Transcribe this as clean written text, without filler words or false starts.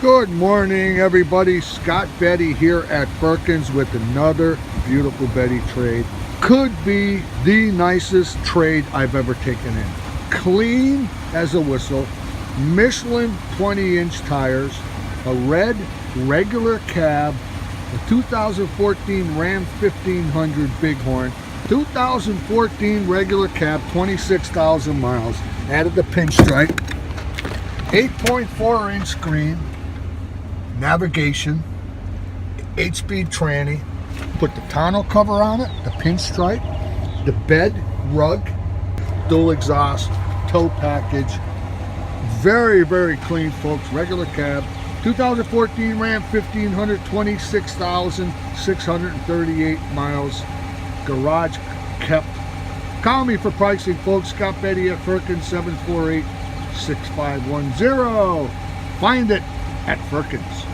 Good morning, everybody. Scott Betti here at Firkins with another beautiful Betti trade. Could be the nicest trade I've ever taken in. Clean as a whistle, Michelin 20-inch tires, a red regular cab, a 2014 Ram 1500 Bighorn, 2014 regular cab, 26,000 miles. Added the pinstripe, 8.4-inch screen, navigation, 8-speed tranny, put the tonneau cover on it, the pinstripe, the bed, rug, dual exhaust, tow package. Very, very clean, folks. Regular cab, 2014 Ram 1500, 26,638 miles, garage kept. Call me for pricing, folks. Scott Betti at Firkins, 748-6510. Find it at Firkins.